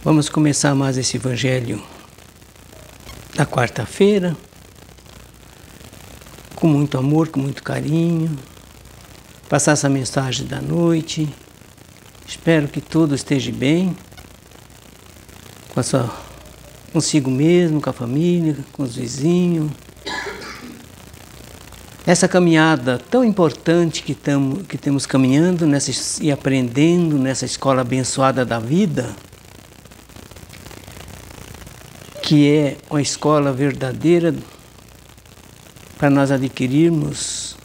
Vamos começar mais esse evangelho da quarta-feira, com muito amor, com muito carinho, passar essa mensagem da noite. Espero que tudo esteja bem, consigo mesmo, com a família, com os vizinhos. Essa caminhada tão importante que temos caminhando e aprendendo nessa escola abençoada da vida, que é uma escola verdadeira para nós adquirirmos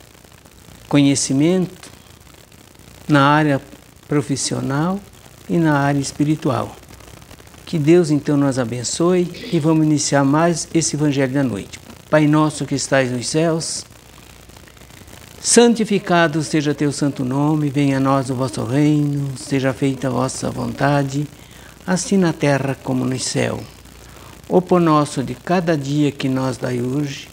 conhecimento na área profissional e na área espiritual. Que Deus então nos abençoe e vamos iniciar mais esse Evangelho da noite. Pai nosso que estais nos céus, santificado seja teu santo nome, venha a nós o vosso reino, seja feita a vossa vontade, assim na terra como no céu. O pão nosso de cada dia que nos dai hoje,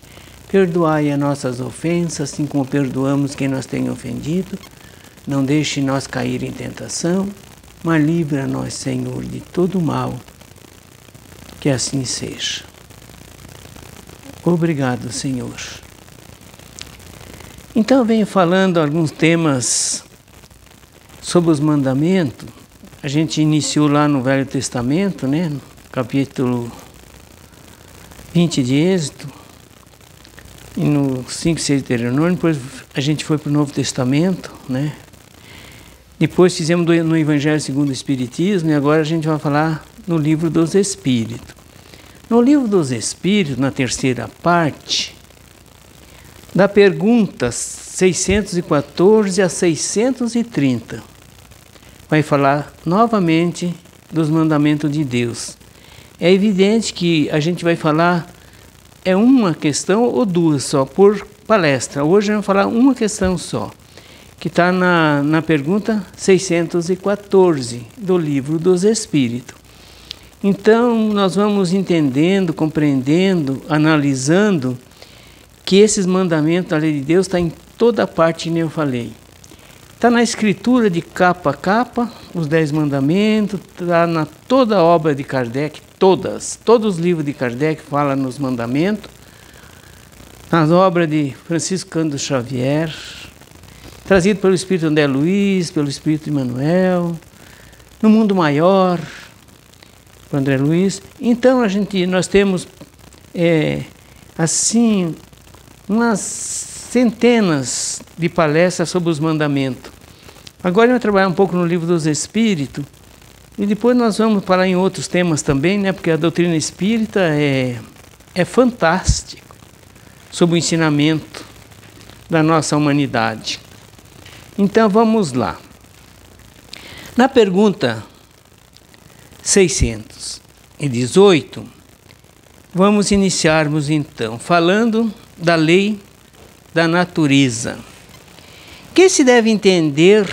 perdoai as nossas ofensas, assim como perdoamos quem nos tem ofendido. Não deixe nós cair em tentação, mas livra-nos, Senhor, de todo mal. Que assim seja. Obrigado, Senhor. Então eu venho falando alguns temas sobre os mandamentos. A gente iniciou lá no Velho Testamento, né? No capítulo 20 de Êxodo, e no 5, 6 de Deuteronômio. Depois a gente foi para o Novo Testamento, né? Depois fizemos no Evangelho segundo o Espiritismo, e agora a gente vai falar no Livro dos Espíritos. No Livro dos Espíritos, na terceira parte, da pergunta 614 a 630, vai falar novamente dos mandamentos de Deus. É evidente que a gente vai falar uma questão ou duas só por palestra. Hoje vamos falar uma questão só, que está na pergunta 614 do Livro dos Espíritos. Então nós vamos entendendo, compreendendo, analisando que esses mandamentos da lei de Deus estão em toda parte, que nem eu falei. Está na escritura de capa a capa, os 10 mandamentos, está na toda a obra de Kardec, todos os livros de Kardec falam nos mandamentos, nas obras de Francisco Cândido Xavier, trazido pelo Espírito André Luiz, pelo Espírito Emmanuel, no Mundo Maior, por André Luiz. Então nós temos assim umas centenas de palestras sobre os mandamentos. Agora eu vou trabalhar um pouco no Livro dos Espíritos, e depois nós vamos falar em outros temas também, né? Porque a doutrina espírita é fantástica sobre o ensinamento da nossa humanidade. Então vamos lá. Na pergunta 618, vamos iniciarmos então falando da lei da natureza. O que se deve entender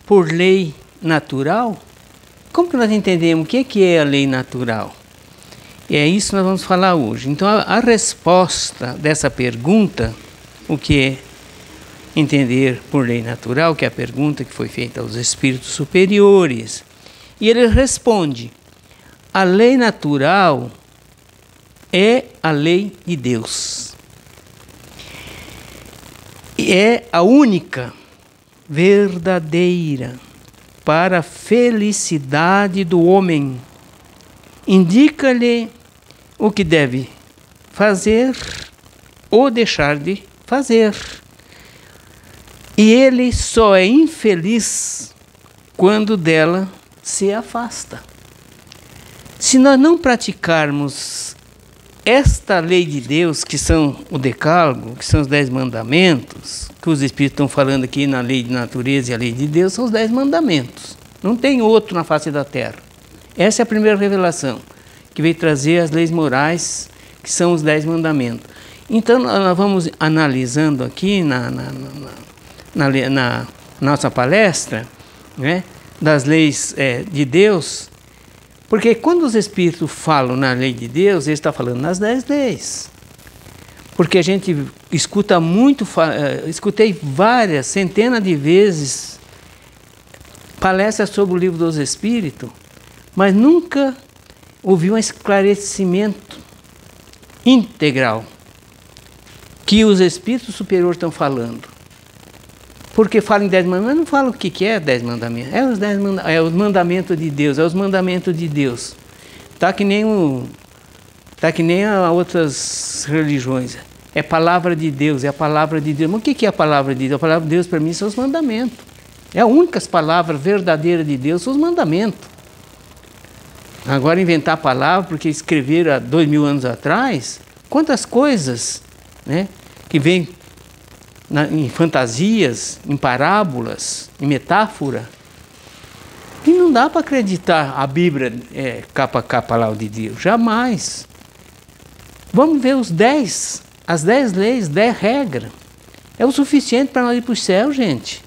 por lei natural? Como que nós entendemos o que é a lei natural? E é isso que nós vamos falar hoje. Então, a resposta dessa pergunta, o que é entender por lei natural, que é a pergunta que foi feita aos espíritos superiores, e ele responde: a lei natural é a lei de Deus. E é a única, verdadeira, para a felicidade do homem. Indica-lhe o que deve fazer ou deixar de fazer. E ele só é infeliz quando dela se afasta. Se nós não praticarmos esta lei de Deus, que são o Decálogo, que são os 10 mandamentos, que os Espíritos estão falando aqui na lei de natureza e a lei de Deus, são os 10 mandamentos. Não tem outro na face da terra. Essa é a primeira revelação, que veio trazer as leis morais, que são os 10 mandamentos. Então, nós vamos analisando aqui na nossa palestra, né, das leis de Deus. Porque quando os Espíritos falam na lei de Deus, eles estão falando nas 10 leis. Porque a gente escuta muito, escutei várias, centenas de vezes palestras sobre o Livro dos Espíritos, mas nunca ouviu um esclarecimento integral que os espíritos superiores estão falando. Porque falam em 10 mandamentos, mas não falam o que é 10 mandamentos. É os mandamentos de Deus, é os mandamentos de Deus. Tá que nem a outras religiões. É palavra de Deus, é a palavra de Deus. Mas o que é a palavra de Deus? A palavra de Deus para mim são os mandamentos. É a única palavra verdadeira de Deus, são os mandamentos. Agora inventar a palavra, porque escreveram há 2000 anos atrás, quantas coisas, né, que vêm em fantasias, em parábolas, em metáfora, e não dá para acreditar a Bíblia capa a capa, palavra de Deus, jamais. Vamos ver as 10 leis, 10 regras. É o suficiente para nós ir para o céu, gente.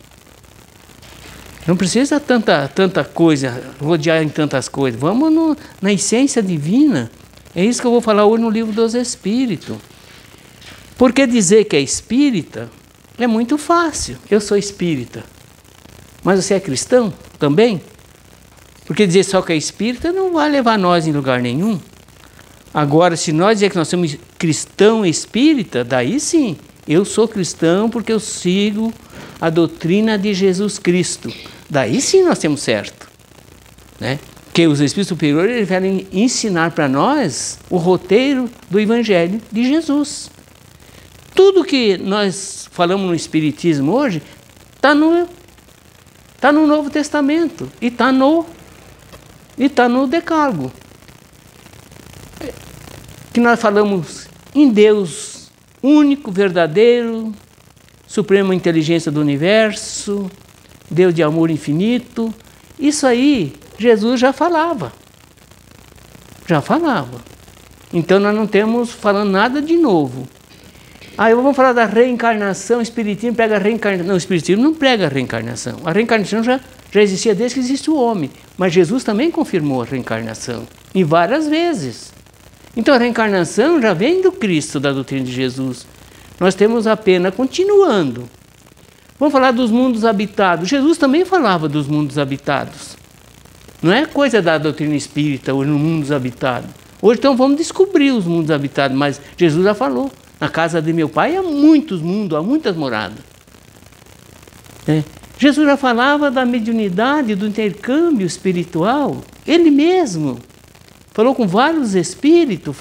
Não precisa tanta coisa, rodear em tantas coisas. Vamos na essência divina. É isso que eu vou falar hoje no Livro dos Espíritos. Porque dizer que é espírita é muito fácil. Eu sou espírita. Mas você é cristão também? Porque dizer só que é espírita não vai levar nós em lugar nenhum. Agora, se nós dizer que nós somos cristão espírita, daí sim, eu sou cristão porque eu sigo a doutrina de Jesus Cristo. Daí sim nós temos certo, né? Que os Espíritos Superiores eles vêm ensinar para nós o roteiro do Evangelho de Jesus. Tudo que nós falamos no Espiritismo hoje está no Novo Testamento e está no Decálogo. Que nós falamos em Deus único, verdadeiro, suprema inteligência do universo, Deus de amor infinito. Isso aí Jesus já falava. Já falava. Então nós não estamos falando nada de novo. Aí vamos falar da reencarnação, o Espiritismo prega a reencarnação. Não, o Espiritismo não prega a reencarnação. A reencarnação já existia desde que existe o homem. Mas Jesus também confirmou a reencarnação. E várias vezes. Então a reencarnação já vem do Cristo, da doutrina de Jesus. Nós temos apenas, continuando. Vamos falar dos mundos habitados. Jesus também falava dos mundos habitados. Não é coisa da doutrina espírita, hoje nos mundos habitados. Hoje então vamos descobrir os mundos habitados, mas Jesus já falou. Na casa de meu pai há muitos mundos, há muitas moradas. Jesus já falava da mediunidade, do intercâmbio espiritual. Ele mesmo falou com vários espíritos,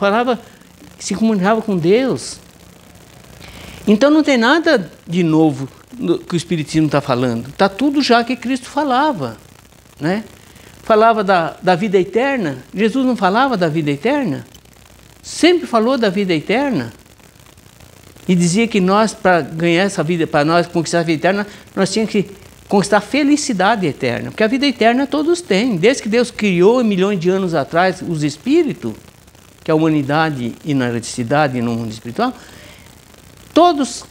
se comunicava com Deus. Então não tem nada de novo que o Espiritismo está falando. Está tudo já que Cristo falava, né? Falava da vida eterna. Jesus não falava da vida eterna? Sempre falou da vida eterna. E dizia que nós, para ganhar essa vida, para nós conquistar a vida eterna, nós tínhamos que conquistar a felicidade eterna. Porque a vida eterna todos têm. Desde que Deus criou, milhões de anos atrás, os espíritos, que é a humanidade e na erraticidade e no mundo espiritual, todos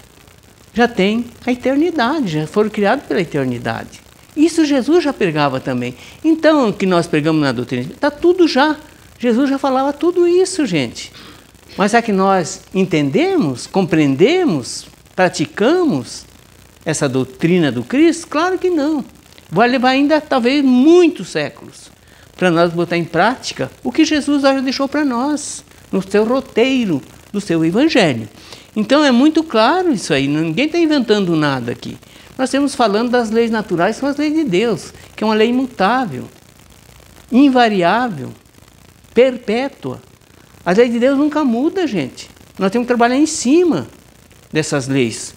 já têm a eternidade, já foram criados pela eternidade. Isso Jesus já pregava também. Então, o que nós pregamos na doutrina, está tudo já. Jesus já falava tudo isso, gente. Mas é que nós entendemos, compreendemos, praticamos essa doutrina do Cristo? Claro que não. Vai levar ainda, talvez, muitos séculos para nós botar em prática o que Jesus já deixou para nós, no seu roteiro do seu Evangelho. Então é muito claro isso aí, ninguém está inventando nada aqui. Nós estamos falando das leis naturais, são as leis de Deus, que é uma lei imutável, invariável, perpétua. As leis de Deus nunca mudam, gente. Nós temos que trabalhar em cima dessas leis,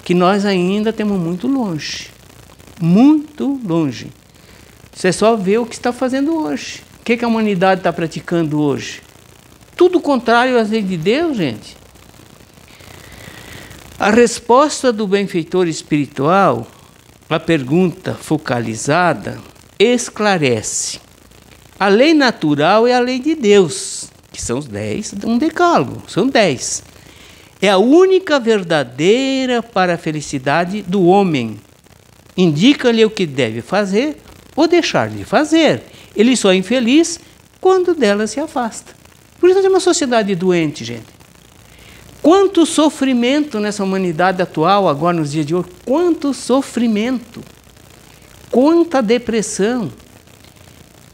que nós ainda temos muito longe. Muito longe. Você só vê o que está fazendo hoje. O que a humanidade está praticando hoje? Tudo contrário às leis de Deus, gente. A resposta do benfeitor espiritual, a pergunta focalizada, esclarece. A lei natural é a lei de Deus, que são os 10, um decálogo, são 10. É a única verdadeira para a felicidade do homem. Indica-lhe o que deve fazer ou deixar de fazer. Ele só é infeliz quando dela se afasta. Por isso nós temos uma sociedade doente, gente. Quanto sofrimento nessa humanidade atual, agora nos dias de hoje, quanto sofrimento, quanta depressão,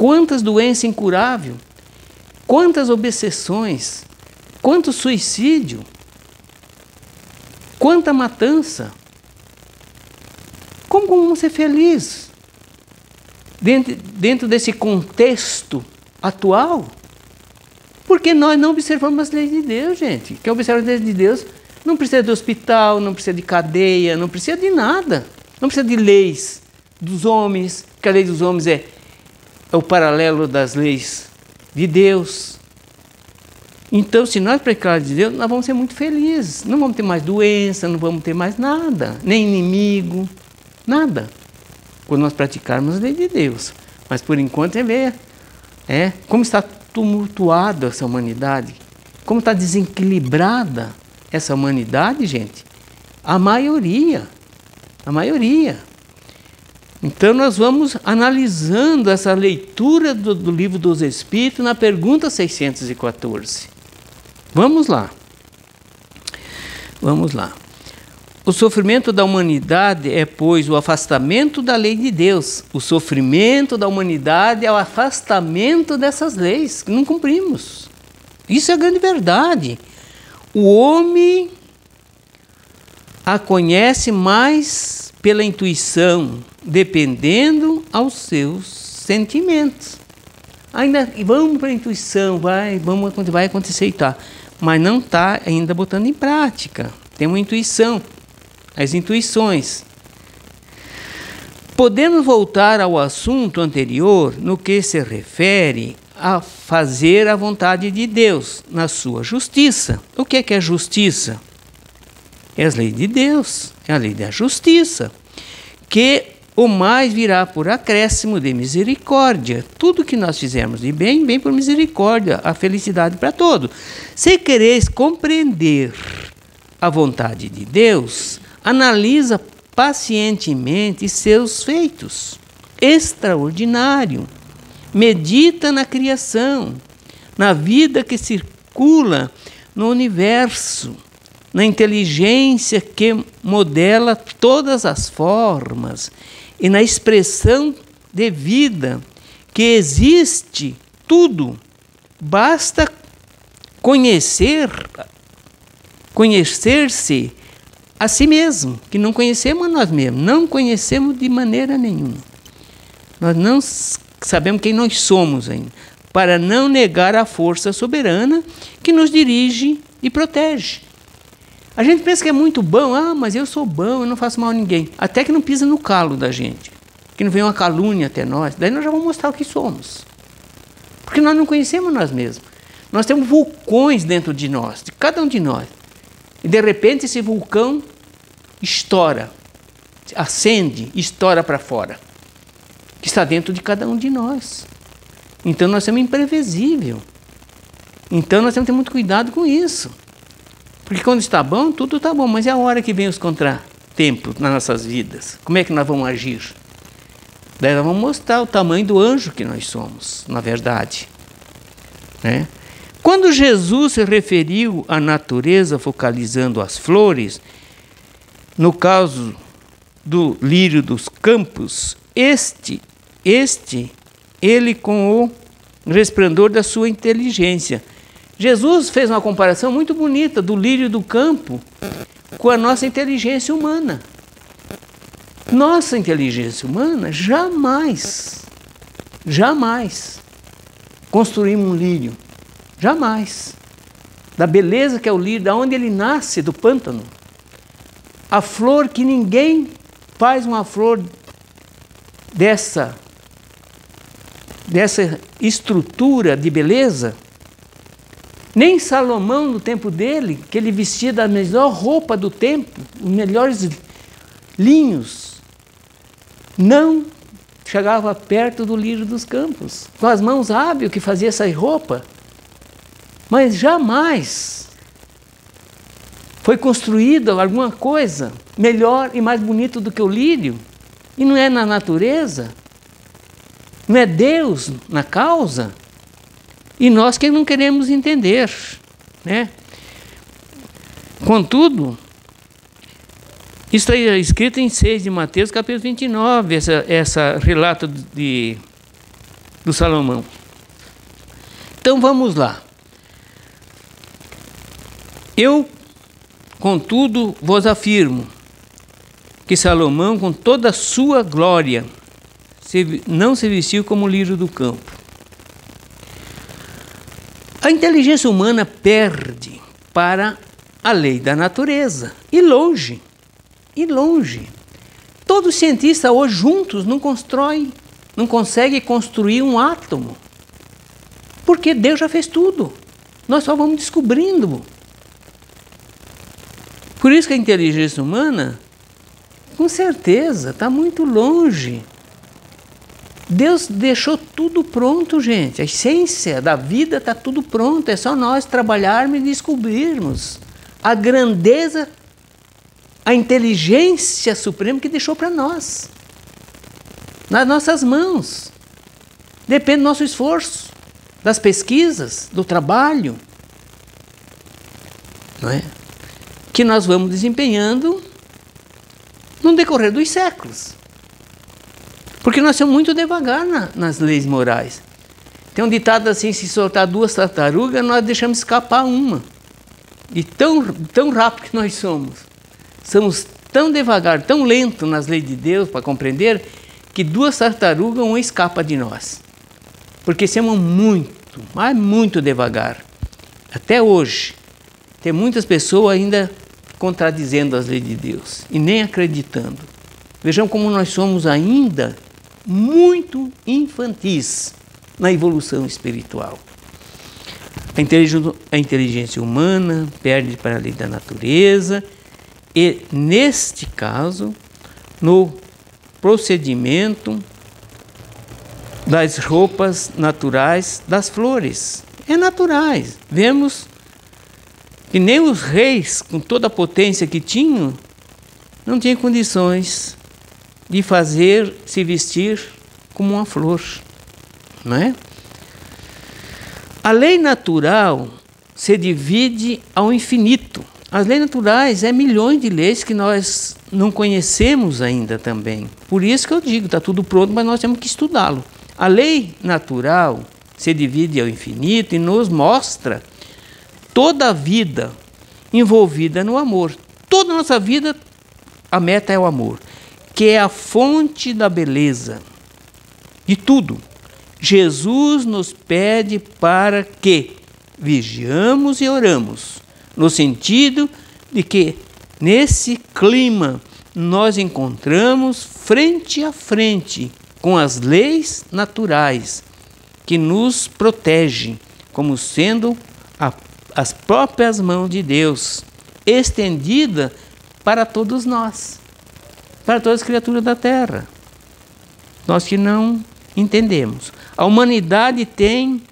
Quantas doenças incuráveis, quantas obsessões, quanto suicídio, quanta matança. Como vamos ser felizes dentro desse contexto atual? Porque nós não observamos as leis de Deus, gente. Quem observa as leis de Deus não precisa de hospital, não precisa de cadeia, não precisa de nada. Não precisa de leis dos homens, porque a lei dos homens é o paralelo das leis de Deus. Então, se nós praticarmos de Deus, nós vamos ser muito felizes. Não vamos ter mais doença, não vamos ter mais nada, nem inimigo, nada. Quando nós praticarmos a lei de Deus. Mas, por enquanto, você vê como está tumultuada essa humanidade, como está desequilibrada essa humanidade, gente. A maioria. Então, nós vamos analisando essa leitura do Livro dos Espíritos na pergunta 614. Vamos lá. O sofrimento da humanidade é, pois, o afastamento da lei de Deus. O sofrimento da humanidade é o afastamento dessas leis que não cumprimos. Isso é a grande verdade. O homem a conhece mais pela intuição, dependendo aos seus sentimentos. Ainda vamos para a intuição, vai acontecer e tal. Mas não está ainda botando em prática. Tem uma intuição, as intuições. Podemos voltar ao assunto anterior no que se refere a fazer a vontade de Deus na sua justiça. O que é justiça? É a lei de Deus, é a lei da justiça, que o mais virá por acréscimo de misericórdia. Tudo que nós fizermos de bem, bem por misericórdia, a felicidade para todos. Se quereis compreender a vontade de Deus, analisa pacientemente seus feitos. Extraordinário. Medita na criação, na vida que circula no universo, na inteligência que modela todas as formas e na expressão de vida que existe tudo. Basta conhecer-se a si mesmo, que não conhecemos a nós mesmos, não conhecemos de maneira nenhuma. Nós não sabemos quem nós somos ainda, para não negar a força soberana que nos dirige e protege. A gente pensa que é muito bom, mas eu sou bom, eu não faço mal a ninguém. Até que não pisa no calo da gente, que não vem uma calúnia até nós, daí nós já vamos mostrar o que somos. Porque nós não conhecemos nós mesmos. Nós temos vulcões dentro de nós, de cada um de nós. E de repente esse vulcão estoura, acende, estoura para fora, que está dentro de cada um de nós. Então nós somos imprevisíveis. Então nós temos que ter muito cuidado com isso. Porque quando está bom, tudo está bom, mas é a hora que vem os contratempos nas nossas vidas. Como é que nós vamos agir? Daí nós vamos mostrar o tamanho do anjo que nós somos, na verdade. Quando Jesus se referiu à natureza focalizando as flores, no caso do lírio dos campos, ele com o resplendor da sua inteligência. Jesus fez uma comparação muito bonita do lírio do campo com a nossa inteligência humana. Nossa inteligência humana jamais construímos um lírio. Jamais. Da beleza que é o lírio, da onde ele nasce, do pântano. A flor que ninguém faz uma flor dessa estrutura de beleza. Nem Salomão, no tempo dele, que ele vestia da melhor roupa do tempo, os melhores linhos, não chegava perto do lírio dos campos, com as mãos hábeis que fazia essa roupa. Mas jamais foi construída alguma coisa melhor e mais bonita do que o lírio. E não é na natureza, não é Deus na causa. E nós que não queremos entender, Contudo, isso está escrito em 6 de Mateus, capítulo 29, esse relato do Salomão. Então vamos lá. Eu, contudo, vos afirmo que Salomão, com toda a sua glória, não se vestiu como lírio do campo. A inteligência humana perde para a lei da natureza. E longe. Todos os cientistas hoje juntos não conseguem construir um átomo. Porque Deus já fez tudo. Nós só vamos descobrindo. Por isso que a inteligência humana, com certeza, está muito longe. Deus deixou tudo pronto, gente. A essência da vida está tudo pronto. É só nós trabalharmos e descobrirmos a grandeza, a inteligência suprema que deixou para nós. Nas nossas mãos. Depende do nosso esforço, das pesquisas, do trabalho, não é? Que nós vamos desempenhando no decorrer dos séculos. Porque nós somos muito devagar nas leis morais. Tem um ditado assim, se soltar 2 tartarugas, nós deixamos escapar uma. E tão rápido que nós somos. Somos tão devagar, tão lento nas leis de Deus para compreender, que 2 tartarugas, uma escapa de nós. Porque somos muito, mas muito devagar. Até hoje, tem muitas pessoas ainda contradizendo as leis de Deus e nem acreditando. Vejam como nós somos ainda muito infantis na evolução espiritual. A inteligência humana perde para a lei da natureza e, neste caso, no procedimento das roupas naturais das flores. É naturais. Vemos que nem os reis, com toda a potência que tinham, não tinham condições de se vestir como uma flor, não é? A lei natural se divide ao infinito. As leis naturais é milhões de leis que nós não conhecemos ainda também. Por isso que eu digo, está tudo pronto, mas nós temos que estudá-lo. A lei natural se divide ao infinito e nos mostra toda a vida envolvida no amor. Toda a nossa vida, a meta é o amor, que é a fonte da beleza de tudo. Jesus nos pede para que vigiamos e oramos, no sentido de que nesse clima nós encontramos frente a frente com as leis naturais que nos protegem, como sendo as próprias mãos de Deus, estendida para todos nós, para todas as criaturas da terra. Nós que não entendemos. A humanidade tem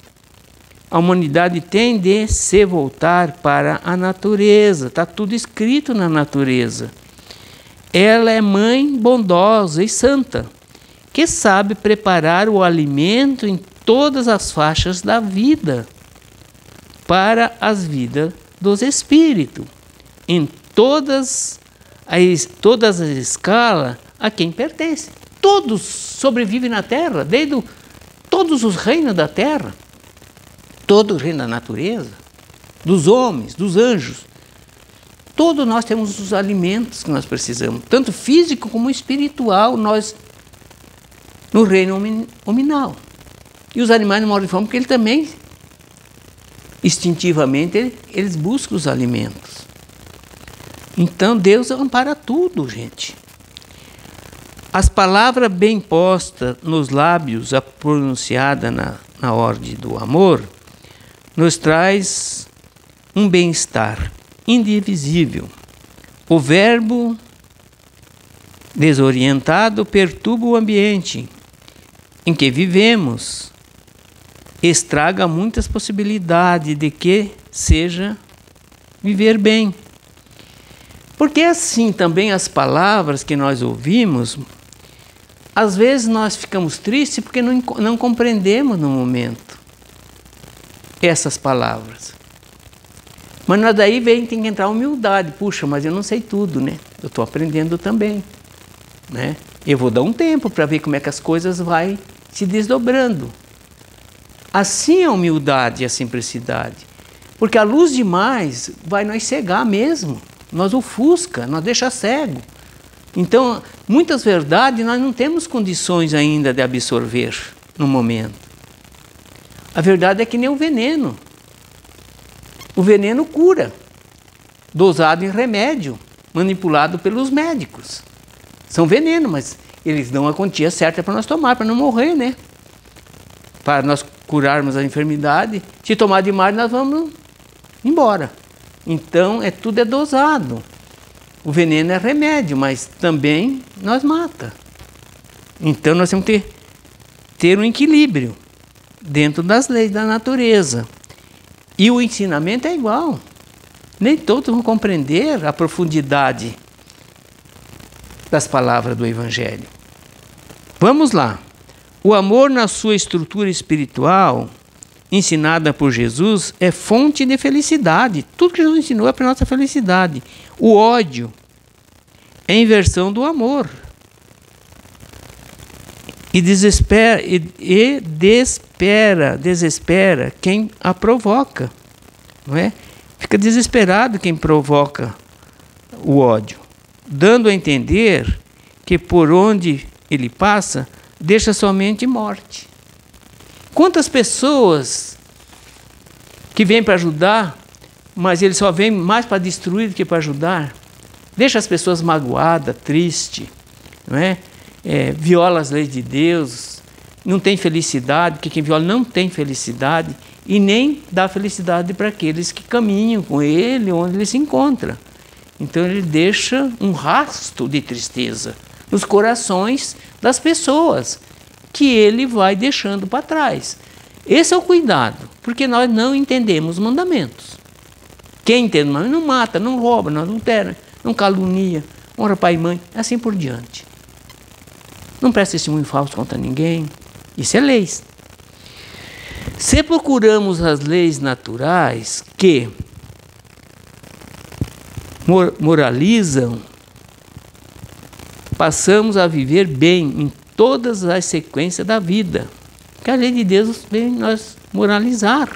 de se voltar para a natureza. Está tudo escrito na natureza. Ela é mãe bondosa e santa, que sabe preparar o alimento em todas as faixas da vida, para as vidas dos espíritos, em todas as escalas a quem pertence. Todos sobrevivem na terra, todos os reinos da terra, todo o reino da natureza, dos homens, dos anjos. Todos nós temos os alimentos que nós precisamos, tanto físico como espiritual, nós no reino hominal. E os animais não morrem de fome porque eles também, instintivamente, eles buscam os alimentos. Então Deus ampara tudo, gente. As palavras bem postas nos lábios, a pronunciada na ordem do amor, nos traz um bem-estar indivisível. O verbo desorientado perturba o ambiente em que vivemos, estraga muitas possibilidades de que seja viver bem. Porque assim também as palavras que nós ouvimos, às vezes nós ficamos tristes porque não compreendemos no momento essas palavras. Mas nós daí tem que entrar a humildade. Puxa, mas eu não sei tudo, né? Eu estou aprendendo também, né? Eu vou dar um tempo para ver como é que as coisas vão se desdobrando. Assim é a humildade e a simplicidade. Porque a luz demais vai nos cegar mesmo, nos ofusca, nos deixa cego. Então, muitas verdades nós não temos condições ainda de absorver no momento. A verdade é que nem o veneno. O veneno cura, dosado em remédio, manipulado pelos médicos. São veneno, mas eles dão a quantia certa para nós tomar, para não morrer, né? Para nós curarmos a enfermidade. Se tomar demais, nós vamos embora. Então, tudo é dosado. O veneno é remédio, mas também nos mata. Então, nós temos que ter um equilíbrio dentro das leis da natureza. E o ensinamento é igual. Nem todos vão compreender a profundidade das palavras do Evangelho. Vamos lá. O amor na sua estrutura espiritual, ensinada por Jesus, é fonte de felicidade. Tudo que Jesus ensinou é para a nossa felicidade. O ódio é a inversão do amor. E desespera quem a provoca. Não é? Fica desesperado quem provoca o ódio, dando a entender que por onde ele passa, deixa somente morte. Quantas pessoas que vêm para ajudar, mas ele só vem mais para destruir do que para ajudar, deixa as pessoas magoadas, tristes, não é? Viola as leis de Deus, não tem felicidade, porque quem viola não tem felicidade, e nem dá felicidade para aqueles que caminham com ele, onde ele se encontra. Então ele deixa um rastro de tristeza nos corações das pessoas, que ele vai deixando para trás. Esse é o cuidado, porque nós não entendemos os mandamentos. Quem entende, não mata, não rouba, não adultera, não calunia, honra pai e mãe, assim por diante. Não presta testemunho falso contra ninguém. Isso é leis. Se procuramos as leis naturais que moralizam, passamos a viver bem em todas as sequências da vida. Porque a lei de Deus vem nos moralizar,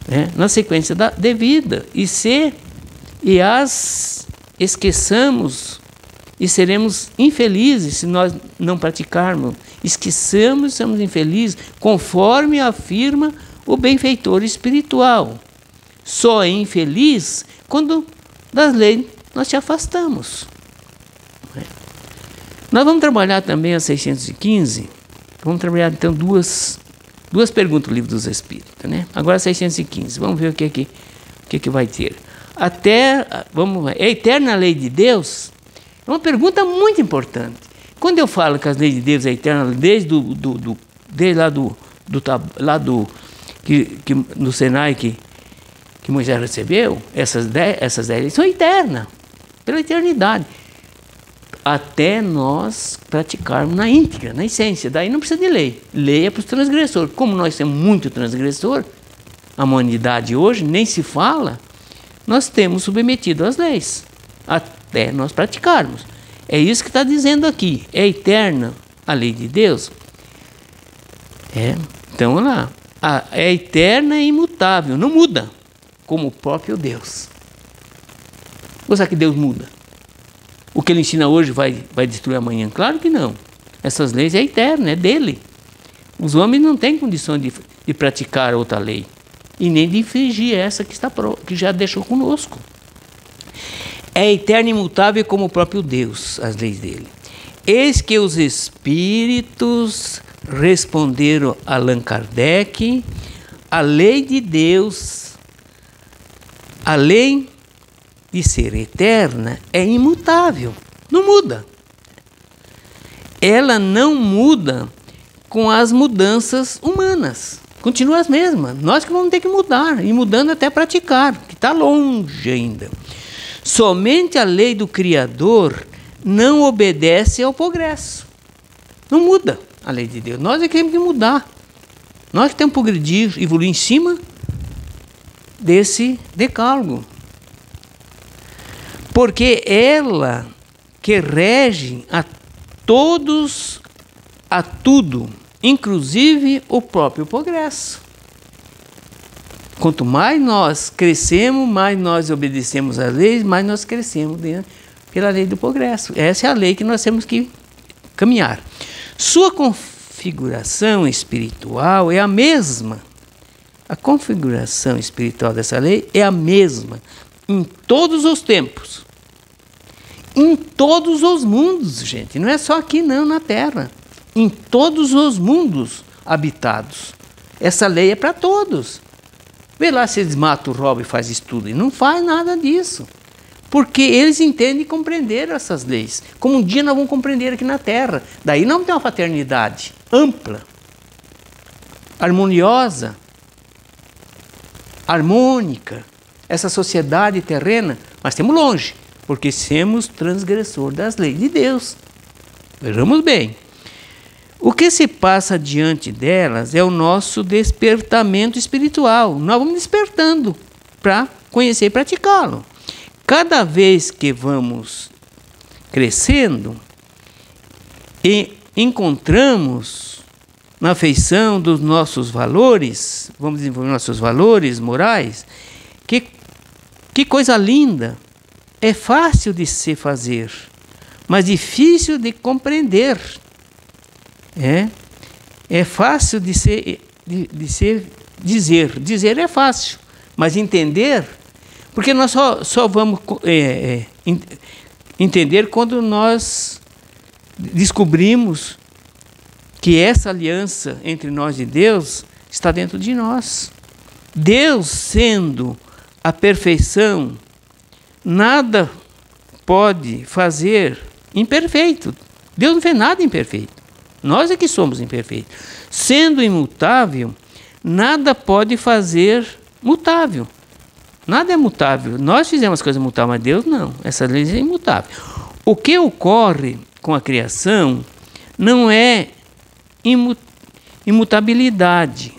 né? Na sequência de vida. E as esqueçamos e seremos infelizes se nós não praticarmos. Esqueçamos e seremos infelizes, conforme afirma o benfeitor espiritual. Só é infeliz quando das leis nós te afastamos. Nós vamos trabalhar também a 615, vamos trabalhar então duas perguntas do Livro dos Espíritos, né? Agora 615, vamos ver o que vai ter. É eterna a lei de Deus? É uma pergunta muito importante. Quando eu falo que as leis de Deus é eterna, desde lá do Sinai que Moisés recebeu, essas 10 leis são eternas, pela eternidade. Até nós praticarmos na íntegra, na essência. Daí não precisa de lei. Lei é para os transgressores. Como nós temos muito transgressor, a humanidade hoje nem se fala, nós temos submetido às leis, até nós praticarmos. É isso que está dizendo aqui. É eterna a lei de Deus? Então, olha lá. É eterna e imutável, não muda, como o próprio Deus. Ou será que Deus muda? O que ele ensina hoje vai destruir amanhã? Claro que não. Essas leis é eterna, é dele. Os homens não têm condição de praticar outra lei. E nem de infringir essa que já deixou conosco. É eterna e imutável como o próprio Deus, as leis dele. Eis que os espíritos responderam a Allan Kardec: a lei de Deus, além de ser eterna, é imutável, não muda. Ela não muda com as mudanças humanas, continua as mesmas. Nós que vamos ter que mudar, e mudando até praticar, que está longe ainda. Somente a lei do Criador não obedece ao progresso. Não muda a lei de Deus. Nós é que temos que mudar. Nós que temos que progredir, evoluir em cima desse decálogo. Porque ela que rege a todos, a tudo, inclusive o próprio progresso. Quanto mais nós crescemos, mais nós obedecemos às leis, mais nós crescemos pela lei do progresso. Essa é a lei que nós temos que caminhar. Sua configuração espiritual é a mesma. A configuração espiritual dessa lei é a mesma em todos os tempos, em todos os mundos, gente. Não é só aqui não, na Terra. Em todos os mundos habitados. Essa lei é para todos. Vê lá se eles matam, roubam e fazem isso tudo. E não faz nada disso. Porque eles entendem e compreenderam essas leis. Como um dia nós vamos compreender aqui na Terra. Daí não tem uma fraternidade ampla, harmoniosa, harmônica. Essa sociedade terrena, mas estamos longe. Porque somos transgressor das leis de Deus. Vejamos bem. O que se passa diante delas é o nosso despertamento espiritual. Nós vamos despertando para conhecer e praticá-lo. Cada vez que vamos crescendo e encontramos na feição dos nossos valores, vamos desenvolver nossos valores morais, que coisa linda! É fácil de se fazer, mas difícil de compreender. É fácil de se dizer. Dizer é fácil, mas entender, porque nós só vamos entender quando nós descobrimos que essa aliança entre nós e Deus está dentro de nós. Deus sendo a perfeição, nada pode fazer imperfeito. Deus não fez nada imperfeito. Nós é que somos imperfeitos. Sendo imutável, nada pode fazer mutável. Nada é mutável. Nós fizemos as coisas mutáveis, mas Deus não. Essa lei é imutável. O que ocorre com a criação não é imutabilidade,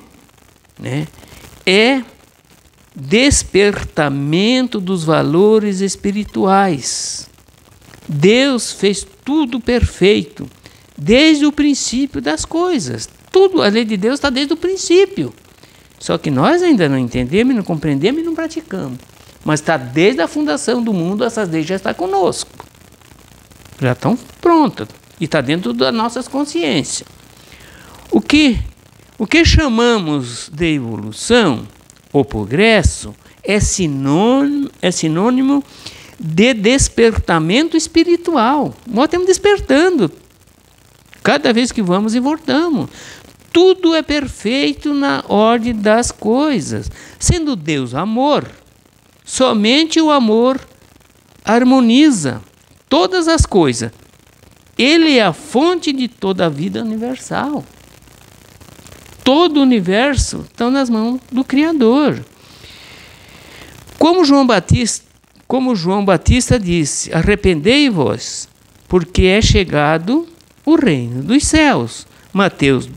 né? É despertamento dos valores espirituais. Deus fez tudo perfeito, desde o princípio das coisas. Tudo, a lei de Deus está desde o princípio. Só que nós ainda não entendemos, não compreendemos e não praticamos. Mas está desde a fundação do mundo, essas leis já estão conosco. Já estão prontas. E está dentro das nossas consciências. O que chamamos de evolução ou progresso é sinônimo de despertamento espiritual. Nós estamos despertando cada vez que vamos e voltamos. Tudo é perfeito na ordem das coisas. Sendo Deus amor, somente o amor harmoniza todas as coisas. Ele é a fonte de toda a vida universal. Todo o universo está nas mãos do Criador. Como João Batista disse, arrependei-vos, porque é chegado o reino dos céus. Mateus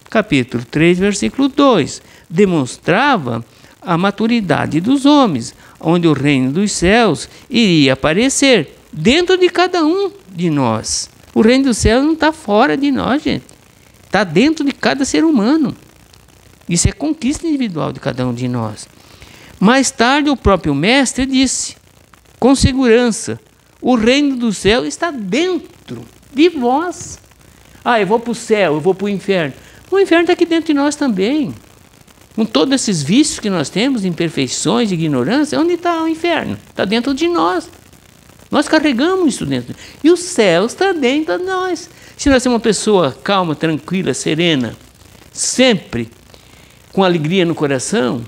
capítulo 3, versículo 2. Demonstrava a maturidade dos homens, onde o reino dos céus iria aparecer dentro de cada um de nós. O reino dos céus não está fora de nós, gente. Está dentro de cada ser humano. Isso é conquista individual de cada um de nós. Mais tarde, o próprio Mestre disse, com segurança, o reino do céu está dentro de vós. Eu vou para o céu, eu vou para o inferno. O inferno está aqui dentro de nós também. Com todos esses vícios que nós temos, imperfeições, ignorância, onde está o inferno? Está dentro de nós. Nós carregamos isso dentro. E o céu está dentro de nós. Se nós somos uma pessoa calma, tranquila, serena, sempre com alegria no coração,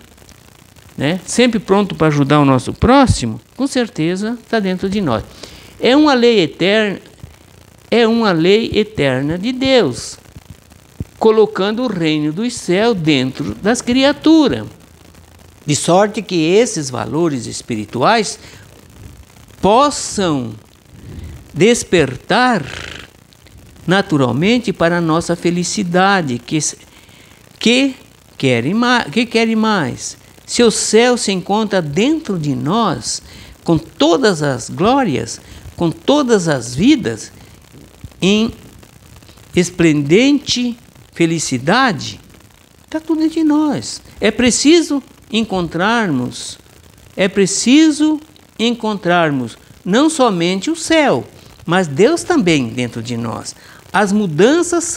né? Sempre pronto para ajudar o nosso próximo, com certeza está dentro de nós. É uma lei eterna de Deus, colocando o reino dos céus dentro das criaturas. De sorte que esses valores espirituais possam despertar naturalmente para a nossa felicidade, que querem mais. Se o céu se encontra dentro de nós, com todas as glórias, com todas as vidas, em esplendente felicidade, está tudo dentro de nós. É preciso encontrarmos não somente o céu, mas Deus também dentro de nós. As mudanças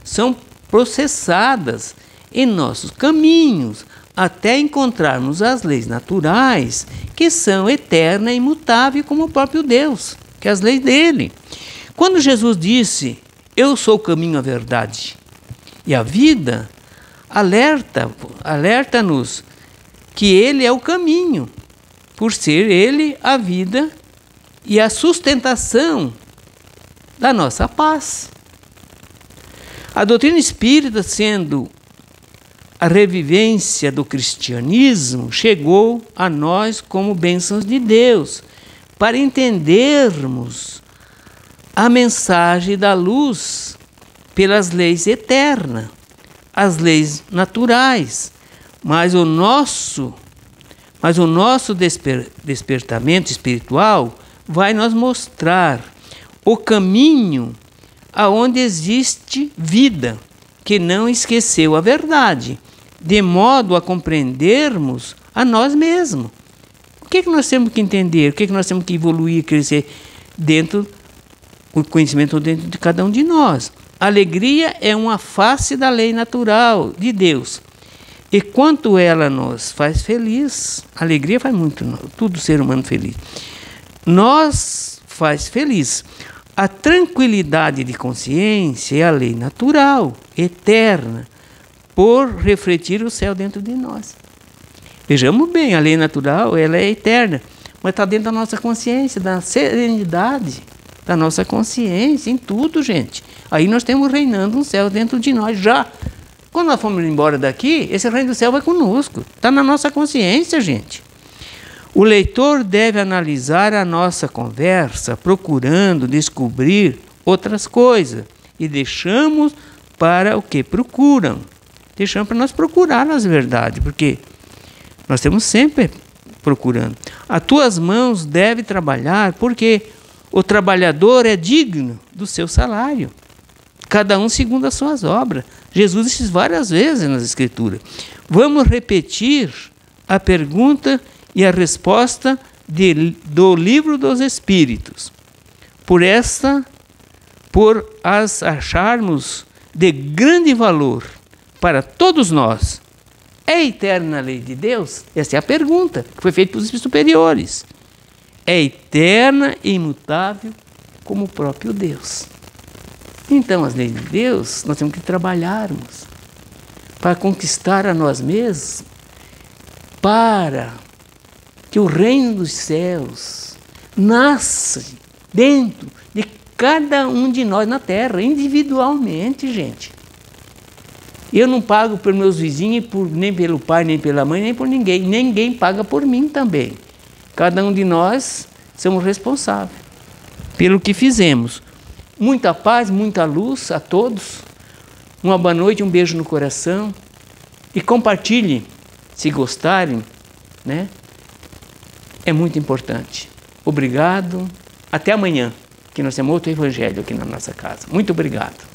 são processadas em nossos caminhos, até encontrarmos as leis naturais, que são eternas e imutáveis como o próprio Deus, que é as leis dele. Quando Jesus disse, eu sou o caminho, a verdade e a vida, alerta-nos que ele é o caminho, por ser ele a vida e a sustentação da nossa paz. A doutrina espírita, sendo a revivência do cristianismo, chegou a nós como bênçãos de Deus, para entendermos a mensagem da luz pelas leis eternas, as leis naturais, mas o nosso despertamento espiritual vai nos mostrar o caminho aonde existe vida, que não esqueceu a verdade, de modo a compreendermos a nós mesmos. O que nós temos que entender? O que nós temos que evoluir, crescer dentro do conhecimento dentro de cada um de nós? A alegria é uma face da lei natural de Deus. E quanto ela nos faz feliz, a alegria faz muito, todo ser humano feliz. Nos faz feliz. A tranquilidade de consciência é a lei natural, eterna, por refletir o céu dentro de nós. Vejamos bem, a lei natural ela é eterna, mas está dentro da nossa consciência, da serenidade da nossa consciência, em tudo, gente. Aí nós temos reinando um céu dentro de nós já. Quando nós formos embora daqui, esse reino do céu vai conosco. Está na nossa consciência, gente. O leitor deve analisar a nossa conversa, procurando descobrir outras coisas. E deixamos para o que procuram. Deixamos para nós procurar as verdades, porque nós estamos sempre procurando. As tuas mãos devem trabalhar, porque o trabalhador é digno do seu salário. Cada um segundo as suas obras. Jesus disse várias vezes nas Escrituras. Vamos repetir a pergunta e a resposta do Livro dos Espíritos. Por as acharmos de grande valor para todos nós. É eterna a lei de Deus? Essa é a pergunta que foi feita pelos Espíritos superiores. É eterna e imutável como o próprio Deus. Então, as leis de Deus, nós temos que trabalharmos para conquistar a nós mesmos, para que o reino dos céus nasça dentro de cada um de nós na terra, individualmente, gente. Eu não pago pelos meus vizinhos, nem pelo pai, nem pela mãe, nem por ninguém. Ninguém paga por mim também. Cada um de nós somos responsáveis pelo que fizemos. Muita paz, muita luz a todos. Uma boa noite, um beijo no coração. E compartilhem, se gostarem, né? É muito importante. Obrigado. Até amanhã, que nós temos outro evangelho aqui na nossa casa. Muito obrigado.